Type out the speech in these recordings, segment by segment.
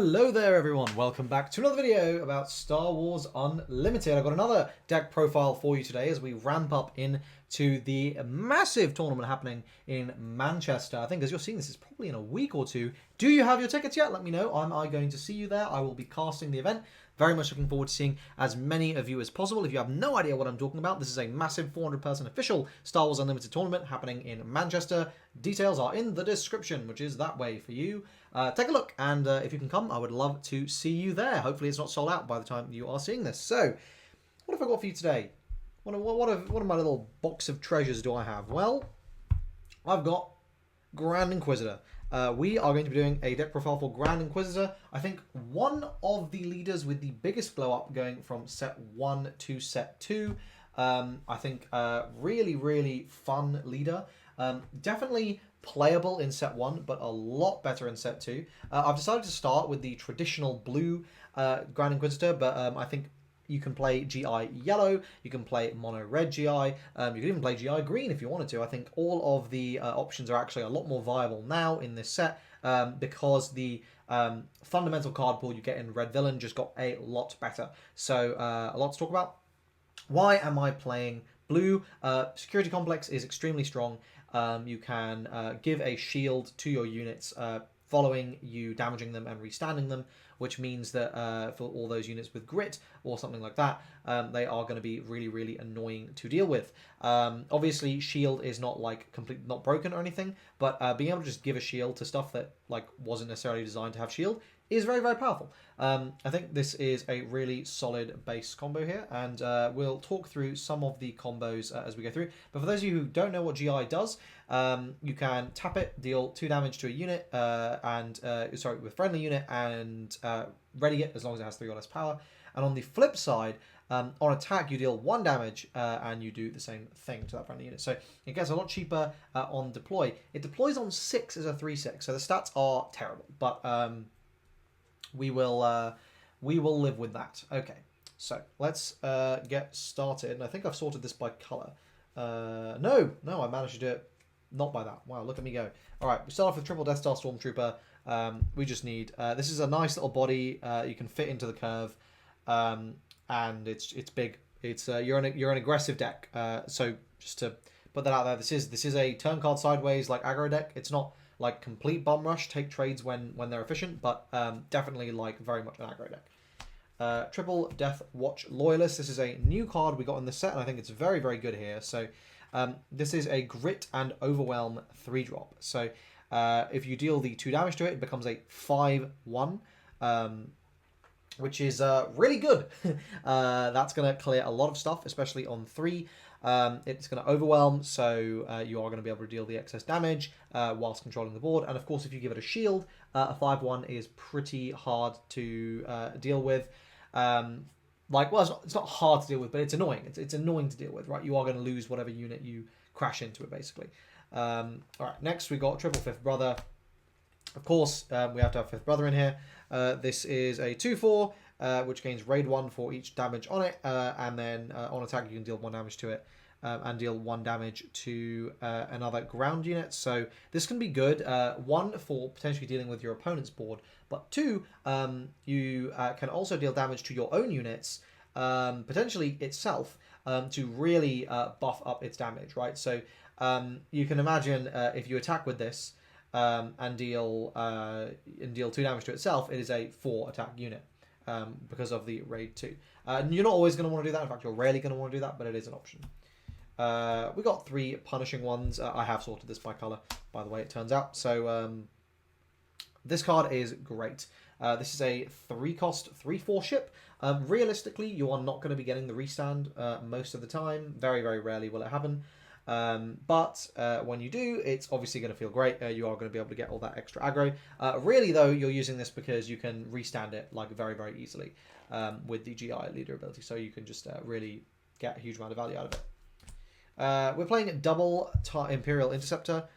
Hello there everyone, welcome back to another video about Star Wars Unlimited. I've got another deck profile for you today as we ramp up into the massive tournament happening in Manchester. I think as you're seeing this, it's probably in a week or two. Do you have your tickets yet? Let me know. Am I going to see you there? I will be casting the event. Very much looking forward to seeing as many of you as possible. If you have no idea what I'm talking about, this is a massive 400-person official Star Wars Unlimited tournament happening in Manchester. Details are in the description, which is that way for you. Take a look, and if you can come, I would love to see you there. Hopefully it's not sold out by the time you are seeing this. So, what have I got for you today? What of my little box of treasures do I have? Well, I've got Grand Inquisitor. We are going to be doing a deck profile for Grand Inquisitor. I think one of the leaders with the biggest blow up going from set 1 to set 2. I think really, really fun leader. Definitely playable in set 1, but a lot better in set 2. I've decided to start with the traditional blue Grand Inquisitor, but I think you can play GI yellow, you can play mono red GI, you can even play GI green if you wanted to. I think all of the options are actually a lot more viable now in this set because the fundamental card pool you get in Red Villain just got a lot better. So a lot to talk about. Why am I playing blue? Security Complex is extremely strong. You can give a shield to your units following you damaging them and restanding them, which means that for all those units with grit or something like that, they are going to be really, really annoying to deal with. Obviously, shield is not like completely not broken or anything, but being able to just give a shield to stuff that like wasn't necessarily designed to have shield is very, very powerful. I think this is a really solid base combo here, and we'll talk through some of the combos as we go through. But for those of you who don't know what GI does, you can tap it, deal 2 damage to a unit, with friendly unit, and ready it as long as it has 3 or less power. And on the flip side, on attack, you deal 1 damage, and you do the same thing to that friendly unit. So it gets a lot cheaper on deploy. It deploys on 6 as a 3/6, so the stats are terrible, but we will live with that. Okay, so let's get started. And I think I've sorted this by color. No, I managed to do it not by that. Wow, look at me go. All right, we start off with triple Death Star Stormtrooper. We just need this is a nice little body. You can fit into the curve, and it's big. It's you're an aggressive deck. So just to put that out there, this is a turn card sideways like aggro deck. It's not like complete bum rush, take trades when they're efficient, but definitely like very much an aggro deck. Triple Death Watch Loyalist. This is a new card we got in the set, and I think it's very, very good here. So this is a Grit and Overwhelm 3-drop. So if you deal the 2 damage to it, it becomes a 5/1, which is really good. That's going to clear a lot of stuff, especially on 3. It's going to overwhelm, so you are going to be able to deal the excess damage whilst controlling the board. And of course, if you give it a shield, a 5/1 is pretty hard to deal with. It's not hard to deal with, but it's annoying. It's annoying to deal with, right? You are going to lose whatever unit you crash into it, basically. All right, next we got Triple Fifth Brother. Of course, we have to have Fifth Brother in here. This is a 2/4, which gains raid 1 for each damage on it, and then on attack you can deal 1 damage to it, and deal 1 damage to another ground unit. So this can be good. 1 for potentially dealing with your opponent's board, but 2, you can also deal damage to your own units, potentially itself, to really buff up its damage, right? So you can imagine if you attack with this and deal 2 damage to itself, it is a 4 attack unit because of the raid 2. You're not always going to want to do that. In fact, you're rarely going to want to do that, but it is an option. We got 3 punishing ones. I have sorted this by color, by the way, it turns out. So this card is great. This is a 3-cost 3/4 ship. Realistically, you are not going to be getting the restand most of the time. Very, very rarely will it happen. But when you do, it's obviously going to feel great. You are going to be able to get all that extra aggro. Really, though, you're using this because you can restand it like very, very easily with the GI leader ability. So you can just really get a huge amount of value out of it. We're playing double Imperial Interceptor.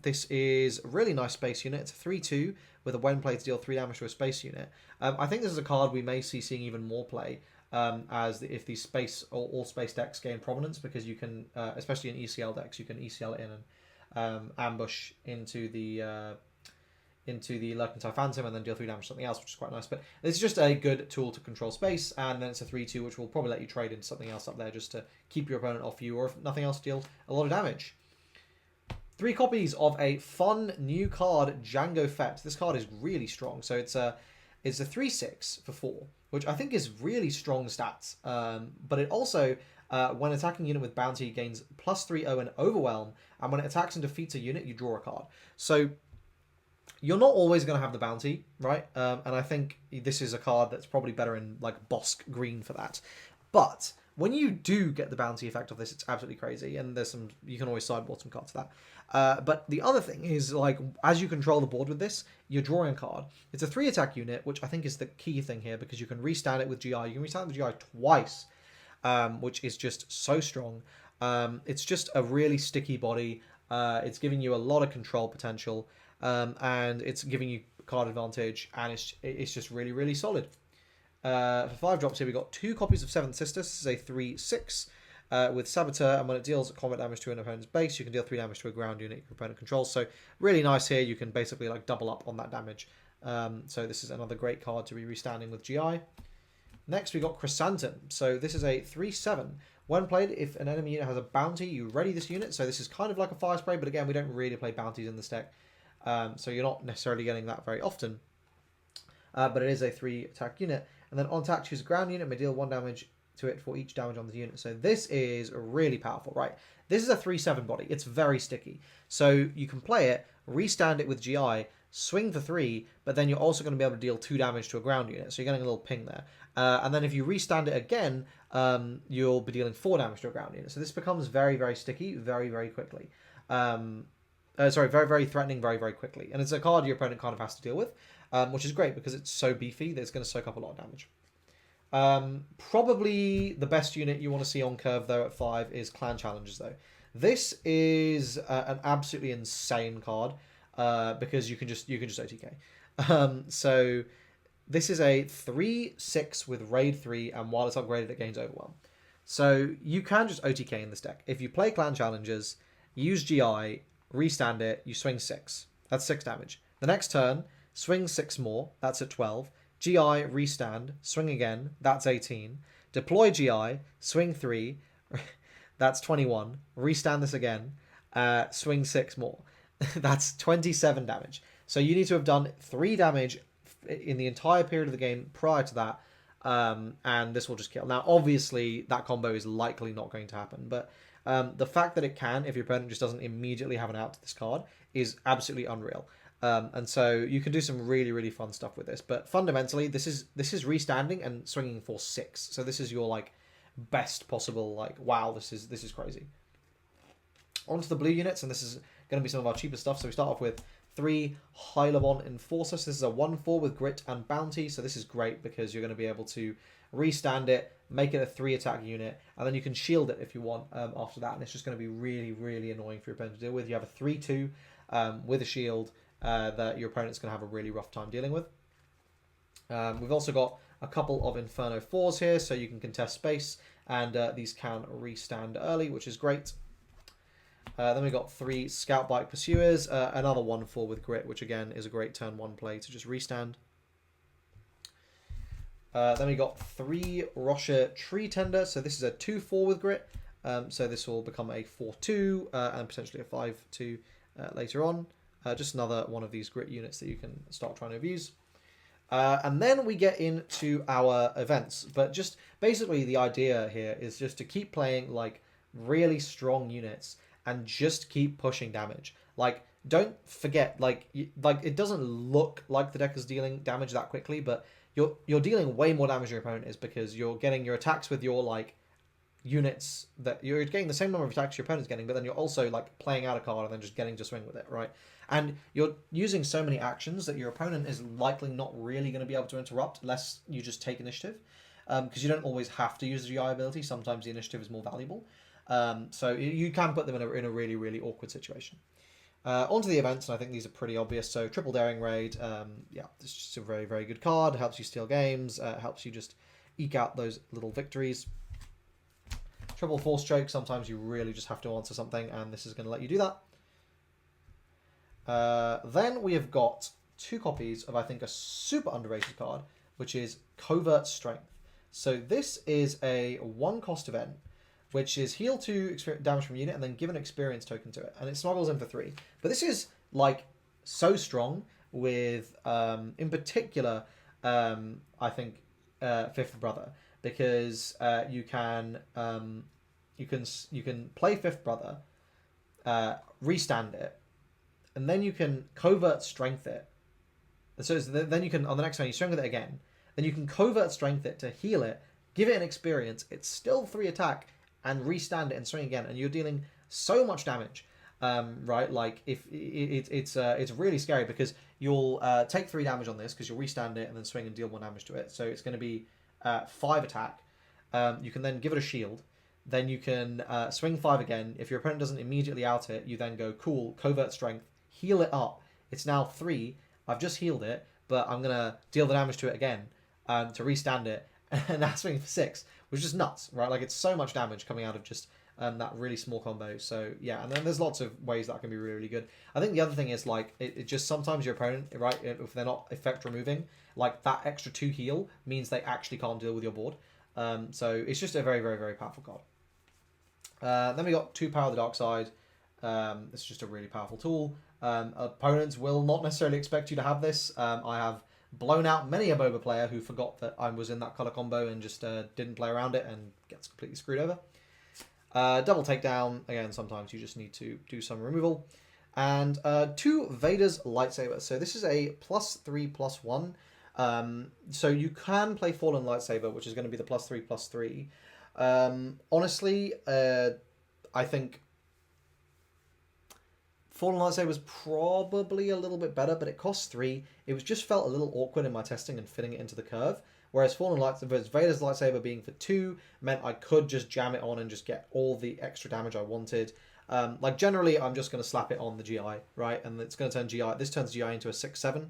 This is a really nice space unit. It's a 3/2 with a when played to deal 3 damage to a space unit. I think this is a card we may see seeing even more play if these space or all space decks gain prominence, because you can, especially in ECL decks, you can ECL it in and ambush into the into the Lurking Phantom and then deal 3 damage to something else, which is quite nice. But it's just a good tool to control space, and then it's a 3/2, which will probably let you trade into something else up there just to keep your opponent off you, or if nothing else, deal a lot of damage. 3 copies of a fun new card, Django Fett. This card is really strong. So it's a 3/6 for 4, which I think is really strong stats. But it also, when attacking a unit with bounty, gains +3/0 and overwhelm, and when it attacks and defeats a unit, you draw a card. So you're not always going to have the bounty, right? And I think this is a card that's probably better in like Bosk green for that. But when you do get the bounty effect of this, it's absolutely crazy, and there's some, you can always sideboard some cards to that. But the other thing is, like, as you control the board with this, you're drawing a card. It's a 3 attack unit, which I think is the key thing here, because you can restand it with GI. You can restand it with GI twice, which is just so strong. It's just a really sticky body. It's giving you a lot of control potential, and it's giving you card advantage, and it's just really, really solid. For 5 drops here, we got 2 copies of Seventh Sister. This is a 3/6 with Saboteur, and when it deals combat damage to an opponent's base, you can deal 3 damage to a ground unit your opponent controls. So really nice here. You can basically like double up on that damage. So this is another great card to be restanding with GI. Next, we got Chrysanthemum. So this is a 3/7. When played, if an enemy unit has a bounty, you ready this unit. So this is kind of like a fire spray, but again, we don't really play bounties in this deck. So you're not necessarily getting that very often. But it is a 3 attack unit. And then on attack, choose a ground unit, may deal 1 damage to it for each damage on the unit. So this is really powerful, right? This is a 3/7 body. It's very sticky. So you can play it, restand it with GI, swing for 3, but then you're also going to be able to deal 2 damage to a ground unit. So you're getting a little ping there. And then if you restand it again, you'll be dealing 4 damage to a ground unit. So this becomes very, very sticky very, very quickly. Sorry, very, very threatening very, very quickly. And it's a card your opponent kind of has to deal with, which is great because it's so beefy that it's going to soak up a lot of damage. Probably the best unit you want to see on curve, though, at 5 is Clan Challengers, though. This is an absolutely insane card because you can just OTK. So this is a 3/6 with Raid 3, and while it's upgraded, it gains Overwhelm. So you can just OTK in this deck. If you play Clan Challengers, use GI, restand it, you swing 6. That's 6 damage. The next turn, swing 6 more. That's at 12. GI, restand, swing again. That's 18. Deploy GI, swing 3. That's 21. Restand this again. Swing 6 more. That's 27 damage. So you need to have done 3 damage in the entire period of the game prior to that, and this will just kill. Now, obviously, that combo is likely not going to happen, but the fact that it can, if your opponent just doesn't immediately have an out to this card, is absolutely unreal. And so you can do some really, really fun stuff with this. But fundamentally, this is restanding and swinging for 6. So this is your like best possible, like, wow, this is crazy. On to the blue units, and this is going to be some of our cheaper stuff. So we start off with 3 High Levon Enforcer. So this is a 1/4 with Grit and Bounty. So this is great because you're going to be able to restand it, make it a 3 attack unit, and then you can shield it if you want after that. And it's just going to be really, really annoying for your opponent to deal with. You have a 3/2 with a shield that your opponent's going to have a really rough time dealing with. We've also got a couple of Inferno 4s here, so you can contest space, and these can restand early, which is great. Then we got 3 Scout Bike Pursuers, another 1/4 with Grit, which again is a great turn 1 play to just restand. Then we got 3 Rocher Tree Tender, so this is a 2/4 with Grit, so this will become a 4/2 and potentially a 5/2 later on. Just another one of these Grit units that you can start trying to abuse. And then we get into our events, but just basically the idea here is just to keep playing like really strong units and just keep pushing damage. Like, don't forget, like it doesn't look like the deck is dealing damage that quickly, but you're dealing way more damage than your opponent is because you're getting your attacks with your like units that you're getting the same number of attacks your opponent's getting, but then you're also like playing out a card and then just getting to swing with it, right? And you're using so many actions that your opponent is likely not really going to be able to interrupt unless you just take initiative, because you don't always have to use the GI ability. Sometimes the initiative is more valuable. So you can put them in a really, really awkward situation. Onto the events, and I think these are pretty obvious. So Triple Daring Raid, yeah, it's just a very, very good card. Helps you steal games, helps you just eke out those little victories. Triple Force Choke, sometimes you really just have to answer something, and this is going to let you do that. Then we have got 2 copies of, I think, a super underrated card, which is Covert Strength. So this is a 1-cost event, which is heal 2 damage from unit and then give an experience token to it. And it smuggles in for 3. But this is, like, so strong with, in particular, I think, Fifth Brother. Because you can play Fifth Brother, restand it, and then you can Covert Strength it. So then you can, on the next turn, you strength it again. Then you can Covert Strength it to heal it, give it an experience. It's still 3 attack, and restand it and swing again. And you're dealing so much damage, right? Like if it's really scary because you'll take 3 damage on this because you'll restand it and then swing and deal 1 damage to it. So it's going to be 5 attack. You can then give it a shield. Then you can swing 5 again. If your opponent doesn't immediately out it, you then go, cool, Covert Strength, heal it up. It's now 3. I've just healed it, but I'm going to deal the damage to it again to restand it. And now swing for 6, which is just nuts, right? Like, it's so much damage coming out of just that really small combo. So, yeah, and then there's lots of ways that can be really, really good. I think the other thing is, like, it just sometimes your opponent, right, if they're not effect removing, like, that extra 2 heal means they actually can't deal with your board. So it's just a very, very, very powerful card. Then we got 2 Power of the Dark Side. It's just a really powerful tool. Opponents will not necessarily expect you to have this. I have blown out many a Boba player who forgot that I was in that color combo and just didn't play around it and gets completely screwed over. Double Takedown. Again, sometimes you just need to do some removal. And 2 Vader's Lightsaber. So this is a +3/+1. So you can play Fallen Lightsaber, which is going to be the +3/+3. Honestly, I think Fallen Lightsaber was probably a little bit better, but it costs 3. It was just felt a little awkward in my testing and fitting it into the curve. Whereas Fallen Lightsaber, Vader's Lightsaber being for 2, meant I could just jam it on and just get all the extra damage I wanted. Like, generally, I'm just going to slap it on the GI, right? And it's going to turn GI. This turns GI into a 6/7.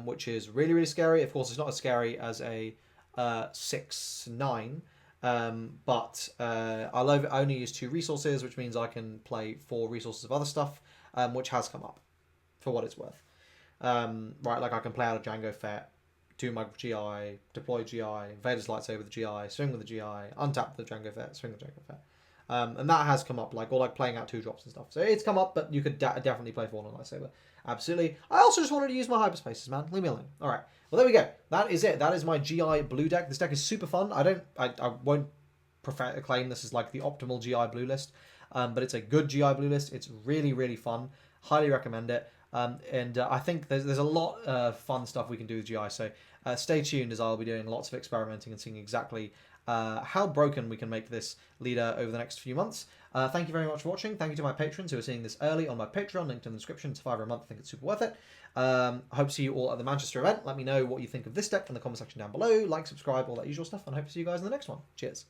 Which is really, really scary. Of course, it's not as scary as a 6/9, but I'll only use 2 resources, which means I can play 4 resources of other stuff, which has come up, for what it's worth. Right, like I can play out a Jango Fett, do my GI, deploy GI, Vader's Lightsaber with the GI, swing with the GI, untap the Jango Fett, swing with the Jango Fett. And that has come up, like, or like playing out 2 drops and stuff. So it's come up, but you could definitely play Fallen Lightsaber. Absolutely. I also just wanted to use my hyperspaces, man. Leave me alone. All right. Well, there we go. That is it. That is my GI blue deck. This deck is super fun. I won't claim this is like the optimal GI blue list, but it's a good GI blue list. It's really, really fun. Highly recommend it. And I think there's a lot of fun stuff we can do with GI. So stay tuned as I'll be doing lots of experimenting and seeing exactly how broken we can make this leader over the next few months. Thank you very much for watching. Thank you to my patrons who are seeing this early on my Patreon, linked in the description. It's $5 a month. I think it's super worth it. I hope to see you all at the Manchester event. Let me know what you think of this deck in the comment section down below. Like, subscribe, all that usual stuff, and I hope to see you guys in the next one. Cheers.